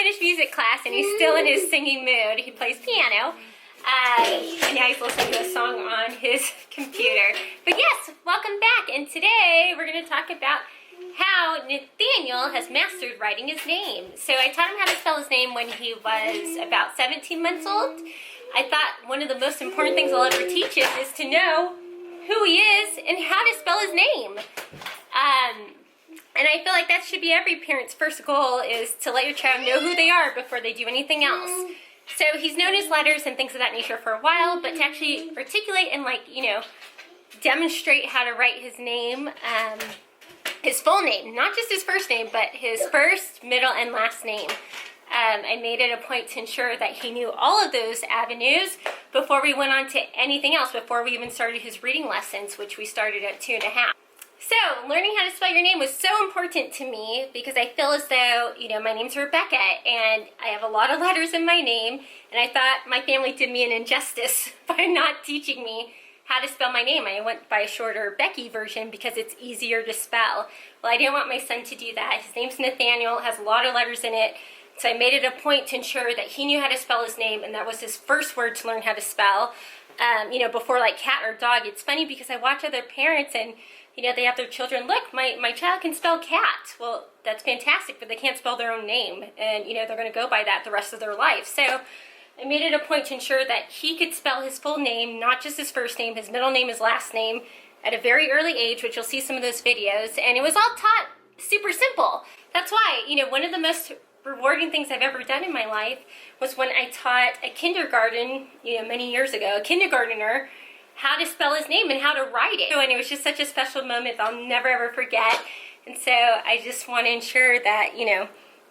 finished music class and he's still in his singing mood. He plays piano. And now he's listening to a song on his computer. But yes, welcome back. And today we're going to talk about how Nathaniel has mastered writing his name. So I taught him how to spell his name when he was about 17 months old. I thought one of the most important things I'll ever teach him is to know who he is and how to spell his name. And I feel like that should be every parent's first goal, is to let your child know who they are before they do anything else. So he's known his letters and things of that nature for a while, but to actually articulate and demonstrate how to write his name, his full name, not just his first name, but his first, middle, and last name. I made it a point to ensure that he knew all of those avenues before we went on to anything else, before we even started his reading lessons, which we started at 2.5. So, learning how to spell your name was so important to me because I feel as though, my name's Rebecca and I have a lot of letters in my name, and I thought my family did me an injustice by not teaching me how to spell my name. I went by a shorter Becky version because it's easier to spell. Well, I didn't want my son to do that. His name's Nathaniel, has a lot of letters in it, so I made it a point to ensure that he knew how to spell his name, and that was his first word to learn how to spell. Before like cat or dog. It's funny because I watch other parents and they have their children, look, my child can spell cat. Well, that's fantastic, but they can't spell their own name. And, they're going to go by that the rest of their life. So I made it a point to ensure that he could spell his full name, not just his first name, his middle name, his last name, at a very early age, which you'll see some of those videos. And it was all taught super simple. That's why, one of the most rewarding things I've ever done in my life was when I taught a kindergarten, many years ago, a kindergartner, how to spell his name and how to write it. And it was just such a special moment that I'll never ever forget. And so I just want to ensure that,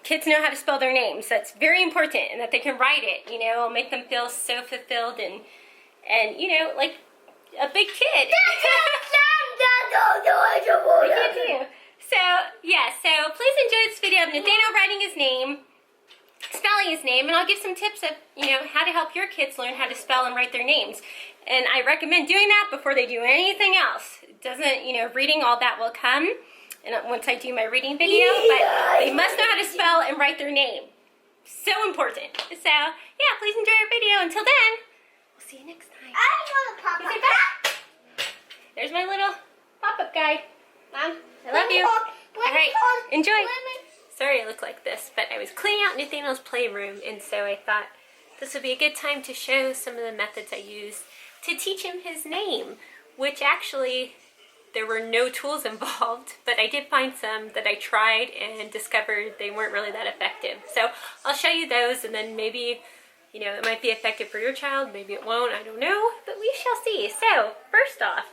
kids know how to spell their names. That's very important, and that they can write it. It'll make them feel so fulfilled and like a big kid. So please enjoy this video of Nathaniel writing his name, spelling his name, and I'll give some tips of, how to help your kids learn how to spell and write their names. And I recommend doing that before they do anything else. It doesn't, reading, all that will come and once I do my reading video, but they must know how to spell and write their name. So important. So, yeah, please enjoy our video. Until then, we'll see you next time. I want a pop-up. There's my little pop-up guy. Mom, I love you. All right, enjoy. Lemon. Sorry I look like this, but I was cleaning out Nathaniel's playroom, and so I thought this would be a good time to show some of the methods I used to teach him his name, which actually there were no tools involved, but I did find some that I tried and discovered they weren't really that effective. So I'll show you those, and then maybe, it might be effective for your child, maybe it won't, I don't know, but we shall see. So first off,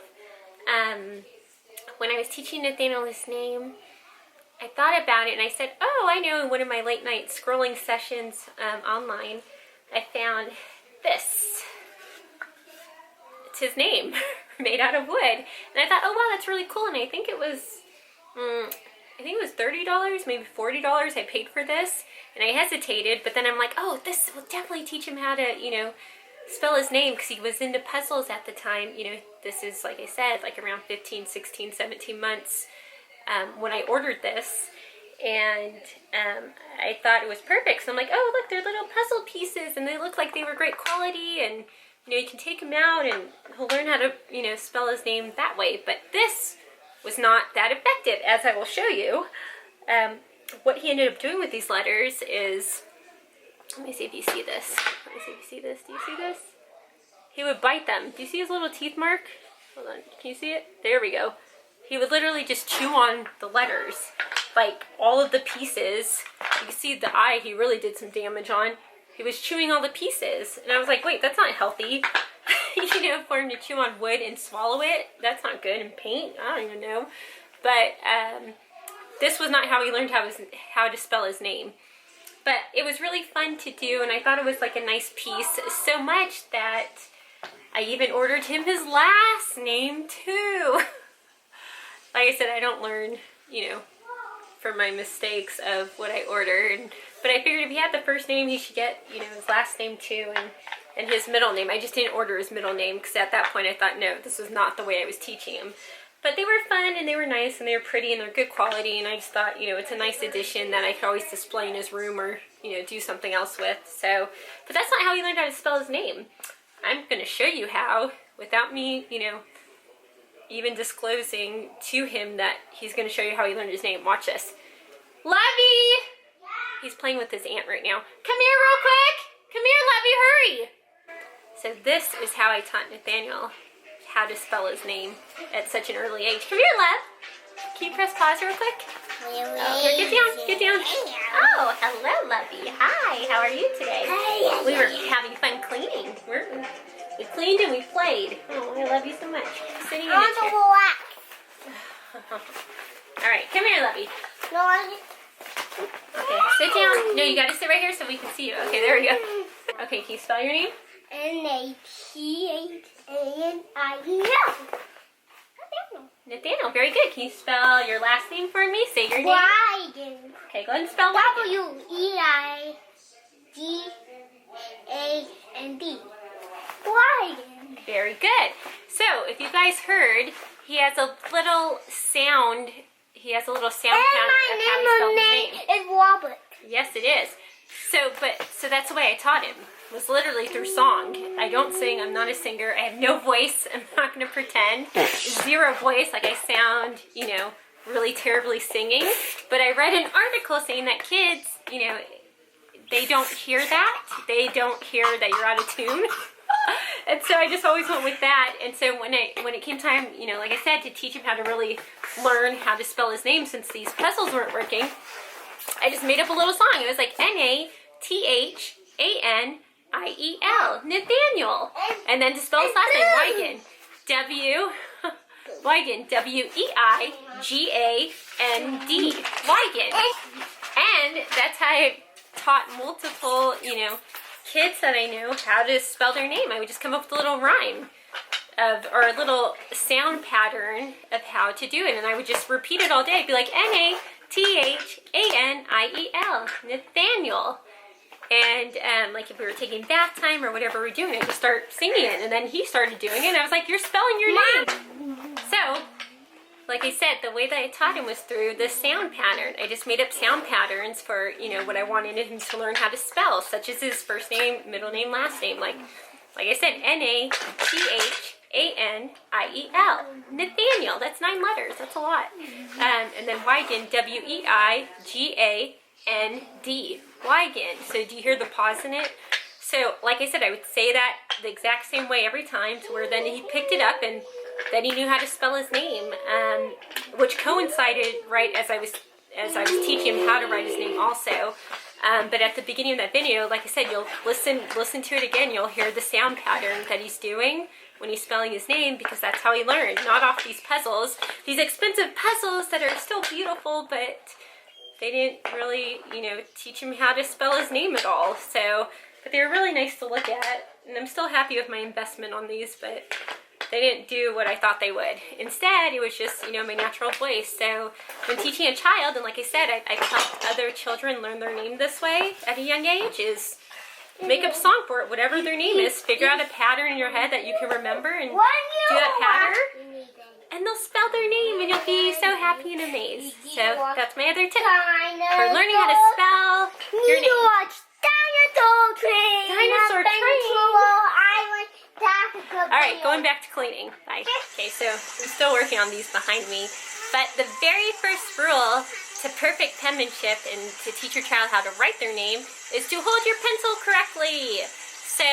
when I was teaching Nathaniel his name, I thought about it and I said, oh, I know, in one of my late night scrolling sessions online, I found this. It's his name, made out of wood. And I thought, oh wow, that's really cool. And I think it was $30, maybe $40 I paid for this. And I hesitated, but then I'm like, oh, this will definitely teach him how to, spell his name, because he was into puzzles at the time. This is, like I said, like around 15, 16, 17 months when I ordered this. And I thought it was perfect. So I'm like, oh, look, they're little puzzle pieces, and they look like they were great quality, and you can take him out and he'll learn how to, spell his name that way. But this was not that effective, as I will show you. What he ended up doing with these letters is, let me see if you see this. Let me see if you see this. Do you see this? He would bite them. Do you see his little teeth mark? Hold on. Can you see it? There we go. He would literally just chew on the letters, like all of the pieces. You can see the eye he really did some damage on. He was chewing all the pieces. And I was like, wait, that's not healthy. For him to chew on wood and swallow it. That's not good. And paint, I don't even know. But this was not how he learned how to spell his name. But it was really fun to do, and I thought it was like a nice piece. So much that I even ordered him his last name too. Like I said, I don't learn, from my mistakes of what I order. But I figured if he had the first name, he should get, his last name too, and his middle name. I just didn't order his middle name because at that point I thought, no, this was not the way I was teaching him. But they were fun, and they were nice, and they were pretty, and they're good quality, and I just thought, it's a nice addition that I could always display in his room or you know, do something else with. So, but that's not how he learned how to spell his name. I'm going to show you how, without me, you know, even disclosing to him that he's going to show you how he learned his name. Watch this. Lovey! He's playing with his aunt right now. Come here real quick! Come here, Lovey, hurry! So this is how I taught Nathaniel how to spell his name at such an early age. Come here, Love. Can you press pause real quick? Oh, here, get down, get down. Oh, hello, Lovey. Hi, how are you today? We were having fun cleaning. We cleaned and we played. Oh, I love you so much. Sitting in a chair. All right, come here, Lovey. Okay, sit down. No, you got to sit right here so we can see you. Okay, there we go. Okay, can you spell your name? Nathaniel. Nathaniel, very good. Can you spell your last name for me? Say your name. Wiegand. Okay, go ahead and spell Wiegand. Weiegand. Wiegand. Very good. So, if you guys heard, he has a little sound. He has a little sound pattern of how to spell his name. Is Robert. Yes, it is. So that's the way I taught him. Was literally through song. I don't sing. I'm not a singer. I have no voice. I'm not going to pretend. Zero voice. Like I sound, you know, really terribly singing. But I read an article saying that kids, you know, they don't hear that. They don't hear that you're out of tune. And so I just always went with that. And so when it came time, you know, like I said, to teach him how to really learn how to spell his name since these puzzles weren't working, I just made up a little song. It was like Nathanel, Nathaniel. And then to spell his last name, Wiegand, Weigand, Weigand. And that's how I taught multiple, you know, kids that I knew how to spell their name. I would just come up with a little rhyme or a little sound pattern of how to do it. And I would just repeat it all day. I'd be like, Nathanel, Nathaniel. And like if we were taking bath time or whatever we're doing, I'd just start singing it. And then he started doing it, and I was like, you're spelling your name. So, like I said, the way that I taught him was through the sound pattern. I just made up sound patterns for, you know, what I wanted him to learn how to spell, such as his first name, middle name, last name. Like I said, Nathaniel. Nathaniel, that's 9 letters. That's a lot. And then Weigand, Weigand. Weigand. So do you hear the pause in it? So like I said, I would say that the exact same way every time, to where then he picked it up and then he knew how to spell his name, which coincided right as I was teaching him how to write his name also. But at the beginning of that video, like I said, you'll listen to it again. You'll hear the sound pattern that he's doing when he's spelling his name, because that's how he learned, not off these puzzles, these expensive puzzles that are still beautiful, but they didn't really, you know, teach him how to spell his name at all. So, but they were really nice to look at, and I'm still happy with my investment on these, but they didn't do what I thought they would. Instead, it was just, you know, my natural voice. So when teaching a child, and like I said, I've helped other children learn their name this way at a young age, is make up a song for it, whatever their name is. Figure out a pattern in your head that you can remember and do that pattern, and they'll spell their name, and you'll be so happy and amazed. So that's my other tip for learning how to spell your name. Dinosaur train. Dinosaur train. All right, going back to cleaning. Bye. Okay, so I'm still working on these behind me. But the very first rule to perfect penmanship and to teach your child how to write their name is to hold your pencil correctly. So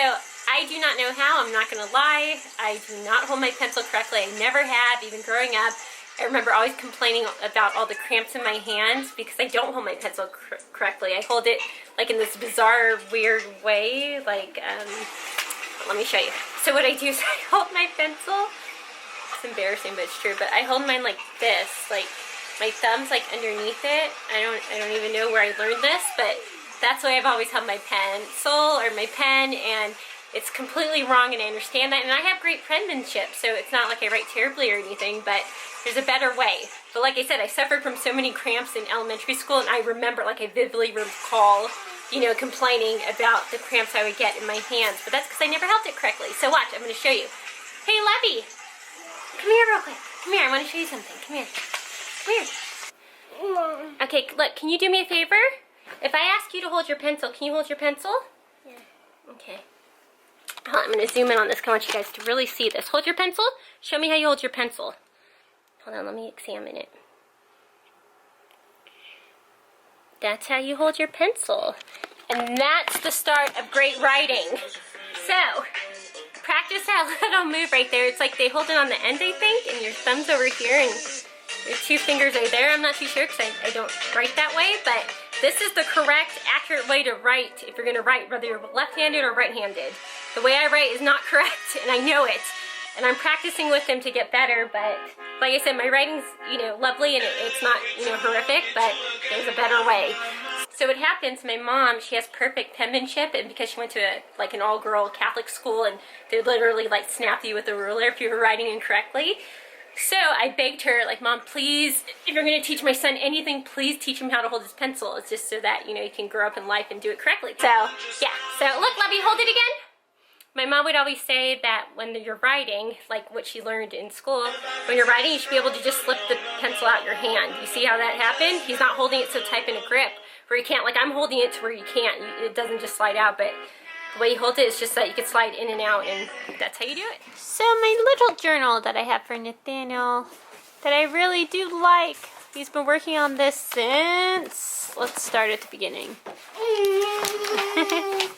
I do not know how. I'm not going to lie. I do not hold my pencil correctly. I never have, even growing up. I remember always complaining about all the cramps in my hands because I don't hold my pencil correctly. I hold it like in this bizarre, weird way. Like, let me show you. So what I do is I hold my pencil. It's embarrassing, but it's true. But I hold mine like this. Like, my thumb's like underneath it. I don't even know where I learned this, but that's the way I've always held my pencil or my pen, and it's completely wrong, and I understand that. And I have great penmanship, so it's not like I write terribly or anything, but there's a better way. But like I said, I suffered from so many cramps in elementary school, and I remember, like I vividly recall, you know, complaining about the cramps I would get in my hands. But that's because I never held it correctly. So watch, I'm going to show you. Hey, Levy, come here real quick. Come here, I want to show you something. Come here. Come here. Okay, look, can you do me a favor? if I ask you to hold your pencil, can you hold your pencil? Yeah. Okay. I'm going to zoom in on this. I want you guys to really see this. Hold your pencil. Show me how you hold your pencil. Hold on, let me examine it. That's how you hold your pencil. And that's the start of great writing. So, practice that little move right there. It's like they hold it on the end, I think, and your thumb's over here and your 2 fingers are there. I'm not too sure because I don't write that way, but this is the correct, accurate way to write if you're going to write, whether you're left-handed or right-handed. The way I write is not correct, and I know it. And I'm practicing with them to get better, but like I said, my writing's, lovely, and it's not, horrific, but there's a better way. So what happens, my mom, she has perfect penmanship, and because she went to an all-girl Catholic school, and they'd literally, snap you with a ruler if you were writing incorrectly. So I begged her, Mom, please, if you're going to teach my son anything, please teach him how to hold his pencil. It's just so that, he can grow up in life and do it correctly. So, yeah. So, look, Lovey, hold it again. My mom would always say that when you're writing, like what she learned in school, when you're writing, you should be able to just slip the pencil out your hand. You see how that happened? He's not holding it so tight in a grip, where you can't, I'm holding it to where you can't. It doesn't just slide out, but the way you hold it is just that you can slide in and out, and that's how you do it. So my little journal that I have for Nathaniel, that I really do like, he's been working on this since, let's start at the beginning.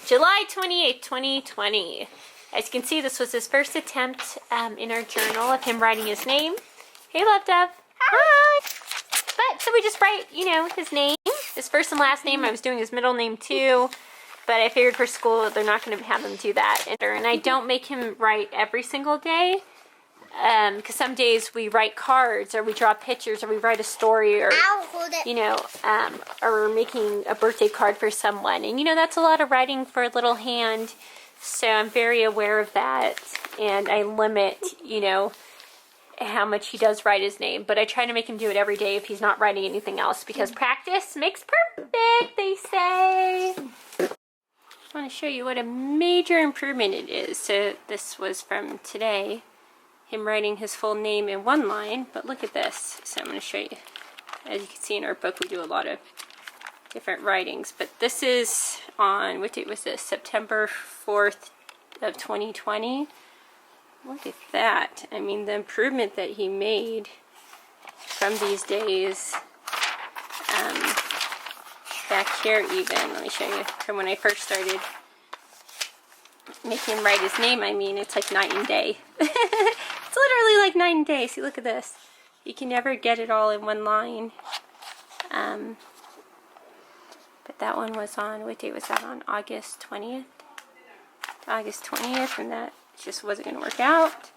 July 28th, 2020. As you can see, this was his first attempt in our journal of him writing his name. Hey, Love Dove. Hi. But, so we just write, his name, his first and last name. I was doing his middle name too. But I figured for school, they're not going to have him do that. And I don't make him write every single day. Because some days we write cards, or we draw pictures, or we write a story, or, I'll hold it. or we're making a birthday card for someone. And, that's a lot of writing for a little hand. So I'm very aware of that. And I limit, how much he does write his name. But I try to make him do it every day if he's not writing anything else. Because practice makes perfect, they say. I want to show you what a major improvement it is. So this was from today, him writing his full name in one line, but look at this. So I'm going to show you. As you can see in our book, we do a lot of different writings, but this is on, what date was this? September 4th of 2020. Look at that. I mean, the improvement that he made from these days. Back here even, let me show you, from when I first started making him write his name, I mean, it's like night and day. It's literally like night and day. See, look at this. You can never get it all in one line. But that one was on, what date was that on? August 20th? August 20th, and that just wasn't going to work out.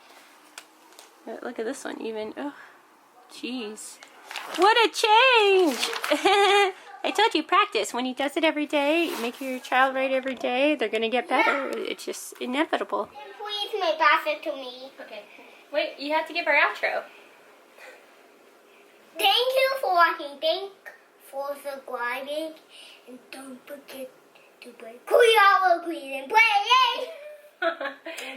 But look at this one even. Oh, jeez. What a change! I told you, practice. When he does it every day, make your child write every day, they're going to get better. It's just inevitable. Please make pass it to me. Okay. Wait, you have to give our outro. Thank you for watching. Thank for subscribing. And don't forget to play Creole Green and Play. Yay!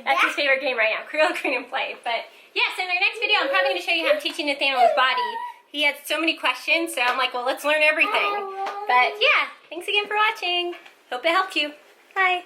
That's his favorite game right now, Creole Green and Play. But yes, in our next video, I'm probably going to show you how I'm teaching Nathaniel his body. He had so many questions, so I'm like, well, let's learn everything. But yeah, thanks again for watching. Hope it helped you. Bye.